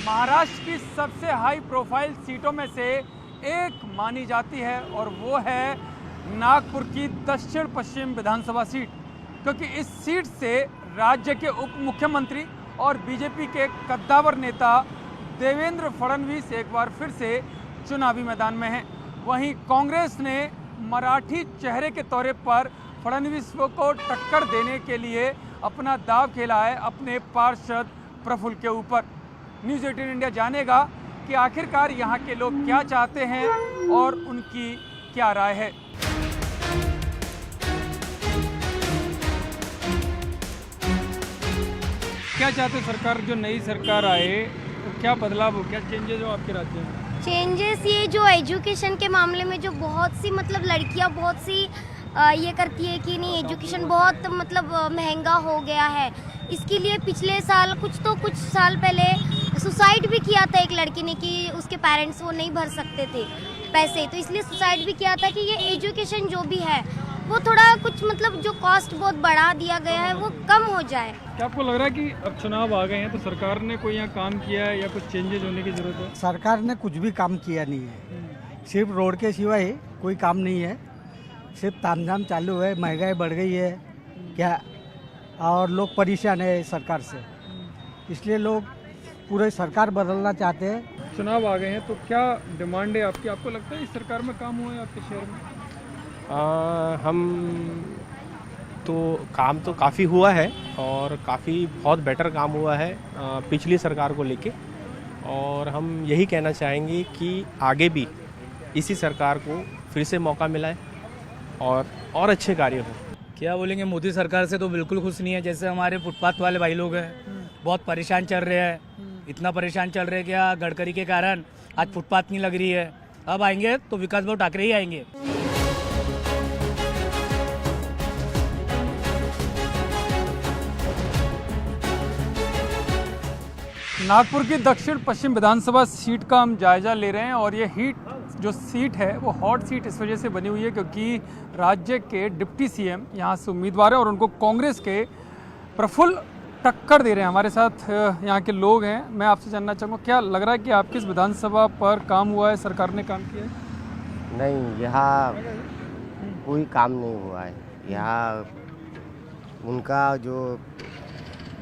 महाराष्ट्र की सबसे high profile सीटों में से एक मानी जाती है और वो है नागपुर की दक्षिण पश्चिम विधानसभा सीट, क्योंकि इस सीट से राज्य के उप मुख्यमंत्री और बीजेपी के कद्दावर नेता देवेंद्र फडणवीस एक बार फिर से चुनावी मैदान में हैं। वहीं कांग्रेस ने मराठी चेहरे के तौर पर फडणवीस को टक्कर देने के लिए अपना दाव खेला है अपने पार्षद प्रफुल्ल के ऊपर। न्यूज़ 18 इंडिया जानेगा कि आखिरकार यहाँ के लोग क्या चाहते हैं और उनकी क्या राय है। क्या चाहते सरकार, जो नई सरकार आए तो क्या बदलाव हो, क्या चेंजेस हो आपके राज्य में? चेंजेस ये जो एजुकेशन के मामले में जो बहुत सी लड़कियां बहुत सी ये करती है कि नहीं एजुकेशन बहुत महंगा हो गया है। इसके लिए पिछले साल कुछ साल पहले सुसाइड भी किया था एक लड़की ने कि उसके पेरेंट्स वो नहीं भर सकते थे पैसे, तो इसलिए सुसाइड भी किया था कि ये एजुकेशन जो भी है वो थोड़ा कुछ जो कॉस्ट बहुत बढ़ा दिया गया है वो कम हो जाए। क्या आपको लग रहा है कि अब चुनाव आ गए हैं तो सरकार ने कोई यहाँ काम किया है या कुछ चेंजेस होने की जरूरत है? सरकार ने कुछ भी काम किया नहीं है, सिर्फ रोड के सिवाय कोई काम नहीं है, सिर्फ तामझाम चालू है, महंगाई बढ़ गई है क्या, और लोग परेशान है सरकार से, इसलिए लोग पूरे सरकार बदलना चाहते हैं। चुनाव आ गए हैं तो क्या डिमांड है आपकी? आपको लगता है इस सरकार में काम हुआ है आपके शहर में? हम तो काम तो काफ़ी हुआ है और बहुत बेटर काम हुआ है पिछली सरकार को लेके, और हम यही कहना चाहेंगे कि आगे भी इसी सरकार को फिर से मौका मिला है और अच्छे कार्य हो। क्या बोलेंगे, मोदी सरकार से तो बिल्कुल खुश नहीं है। जैसे हमारे फुटपाथ वाले भाई लोग हैं बहुत परेशान चल रहे हैं, इतना परेशान चल रहे हैं क्या गडकरी के कारण आज फुटपाथ नहीं लग रही है। अब आएंगे तो विकास भाऊ ठाकरे ही आएंगे। नागपुर की दक्षिण पश्चिम विधानसभा सीट का हम जायजा ले रहे हैं और ये जो सीट है वो हॉट सीट इस वजह से बनी हुई है क्योंकि राज्य के डिप्टी सीएम यहाँ से उम्मीदवार है और उनको कांग्रेस के प्रफुल्ल टक्कर दे रहे हैं। हमारे साथ यहाँ के लोग हैं, मैं आपसे जानना चाहूँगा क्या लग रहा है कि आपकी इस विधानसभा पर काम हुआ है, सरकार ने काम किया है? नहीं, यहाँ कोई काम नहीं हुआ है। यहाँ उनका जो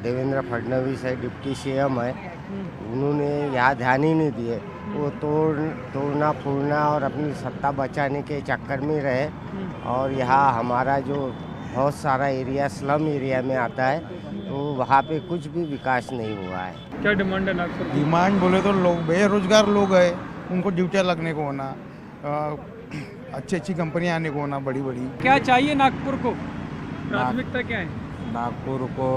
देवेंद्र फडणवीस है डिप्टी सीएम है, उन्होंने यहाँ ध्यान ही नहीं दिए। वो तोड़ना फोड़ना और अपनी सत्ता बचाने के चक्कर में रहे, और यहाँ हमारा जो बहुत सारा एरिया स्लम एरिया में आता है तो वहाँ पे कुछ भी विकास नहीं हुआ है। क्या डिमांड है नागपुर? डिमांड बोले तो लोग बेरोजगार लोग है, उनको ड्यूटियाँ लगने को होना, अच्छी कंपनियाँ आने को होना, बड़ी बड़ी। क्या चाहिए नागपुर को, प्राथमिकता क्या है? नागपुर को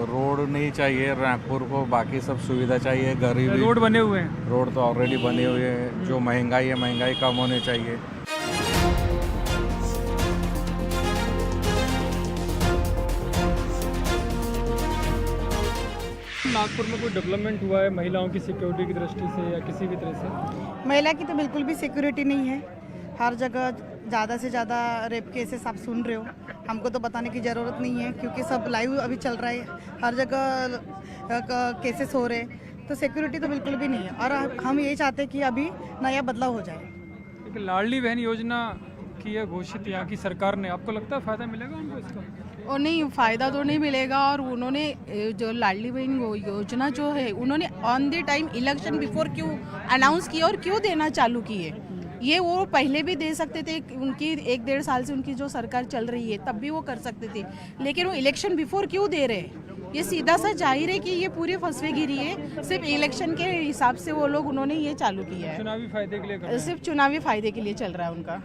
रोड नहीं चाहिए, नागपुर को बाकी सब सुविधा चाहिए। गरीबी, रोड बने हुए हैं, रोड तो ऑलरेडी बने हुए हैं। जो महंगाई है, महंगाई कम होनी चाहिए। नागपुर में कोई डेवलपमेंट हुआ है महिलाओं की सिक्योरिटी की दृष्टि से या किसी भी तरह से? महिला की तो बिल्कुल भी सिक्योरिटी नहीं है। हर जगह ज़्यादा से ज़्यादा रेप केसेस आप सुन रहे हो, हमको तो बताने की ज़रूरत नहीं है क्योंकि सब लाइव अभी चल रहा है, हर जगह केसेस हो रहे हैं, तो सिक्योरिटी तो बिल्कुल भी नहीं है। और हम यही चाहते हैं कि अभी नया बदलाव हो जाए। एक लाडली बहन योजना की है घोषित यहाँ की सरकार ने, आपको लगता है फ़ायदा मिलेगा उनको इसका? और नहीं, फ़ायदा तो नहीं मिलेगा। और उन्होंने जो लाडली बहन योजना जो है उन्होंने on the time election before क्यों अनाउंस किया और क्यों देना चालू किए? ये वो पहले भी दे सकते थे, उनकी 1-1.5 साल से उनकी जो सरकार चल रही है तब भी वो कर सकते थे, लेकिन वो इलेक्शन बिफोर क्यों दे रहे हैं? ये सीधा सा जाहिर है कि ये पूरी फंसवेगिरी है। सिर्फ इलेक्शन के हिसाब से वो लोग उन्होंने ये चालू किया है, चुनावी फायदे के लिए, सिर्फ चुनावी फायदे के लिए चल रहा है उनका।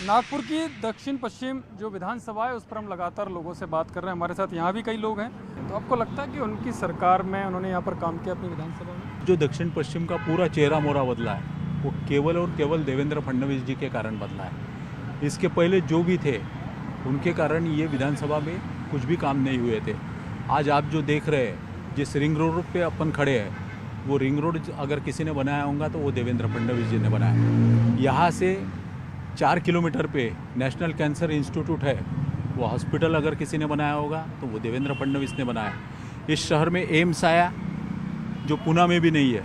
नागपुर की दक्षिण पश्चिम जो विधानसभा है उस पर हम लगातार लोगों से बात कर रहे हैं। हमारे साथ यहाँ भी कई लोग हैं, तो आपको लगता है कि उनकी सरकार में उन्होंने यहाँ पर काम किया अपनी विधानसभा में? जो दक्षिण पश्चिम का पूरा चेहरा मोहरा बदला है वो केवल और केवल देवेंद्र फडणवीस जी के कारण बदला है। इसके पहले जो भी थे उनके कारण ये विधानसभा में कुछ भी काम नहीं हुए थे। आज आप जो देख रहे हैं, जिस रिंग रोड पे अपन खड़े हैं, वो रिंग रोड अगर किसी ने बनाया होगा तो वो देवेंद्र फडणवीस जी ने बनाया। यहाँ से 4 किलोमीटर पे नेशनल कैंसर इंस्टीट्यूट है, वो हॉस्पिटल अगर किसी ने बनाया होगा तो वो देवेंद्र फडणवीस ने बनाया। इस शहर में एम्स आया जो पुणे में भी नहीं है,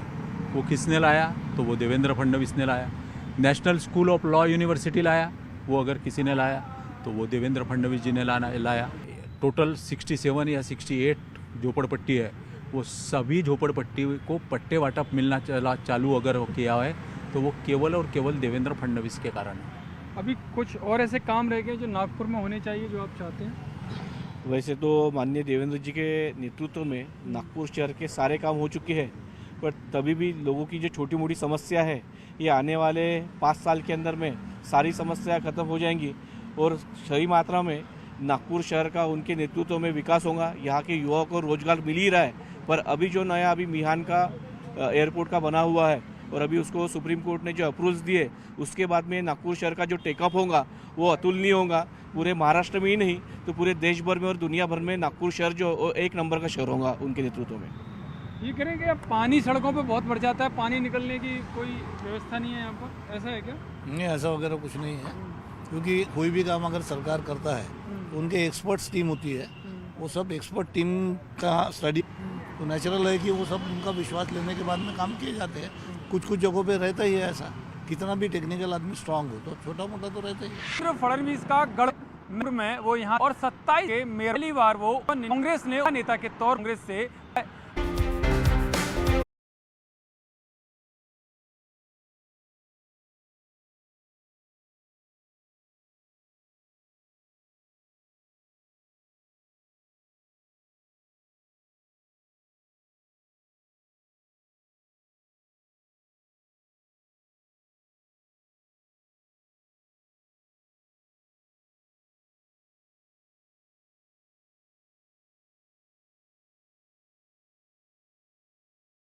वो किसने लाया? तो वो देवेंद्र फडणवीस ने लाया। National school of law university लाया, वो अगर किसी ने लाया तो वो देवेंद्र फडणवीस जी ने लाया। टोटल 67 या 68 झोपड़पट्टी है, वो सभी झोपड़पट्टी को पट्टे वाटप मिलना चालू अगर किया है तो वो केवल और केवल देवेंद्र फडणवीस के कारण है। अभी कुछ और ऐसे काम रह गए जो नागपुर में होने चाहिए जो आप चाहते हैं? वैसे तो माननीय देवेंद्र जी के नेतृत्व में नागपुर शहर के सारे काम हो चुके हैं, पर तभी भी लोगों की जो छोटी मोटी समस्या है ये आने वाले 5 साल के अंदर में सारी समस्या खत्म हो जाएंगी और सही मात्रा में नागपुर शहर का उनके नेतृत्व में विकास होगा। यहाँ के युवाओं को रोजगार मिल ही रहा है, पर अभी जो नया मिहान का एयरपोर्ट का बना हुआ है और अभी उसको सुप्रीम कोर्ट ने जो अप्रूव्स दिए, उसके बाद में नागपुर शहर का जो टेकअप होगा वो अतुलनीय होगा। पूरे महाराष्ट्र में ही नहीं तो पूरे देश भर में और दुनिया भर में नागपुर शहर जो 1 नंबर का शहर होगा उनके नेतृत्व में। ये करें कि अब पानी सड़कों पे बहुत बढ़ जाता है, पानी निकलने की कोई व्यवस्था नहीं है यहाँ पर, ऐसा है क्या? नहीं, ऐसा वगैरह कुछ नहीं है, क्योंकि कोई भी काम अगर सरकार करता है तो उनके एक्सपर्ट्स टीम होती है, वो सब एक्सपर्ट टीम का स्टडी, तो नेचुरल है कि वो सब उनका विश्वास लेने के बाद में काम किए जाते हैं। कुछ जगहों पे रहता ही है ऐसा, कितना भी टेक्निकल आदमी स्ट्रांग हो तो छोटा मोटा तो रहता ही है। सिर्फ फडणवीस का गढ़ में वो यहाँ और 27 के मेयर पहली बार वो कांग्रेस ने नेता के तौर कांग्रेस से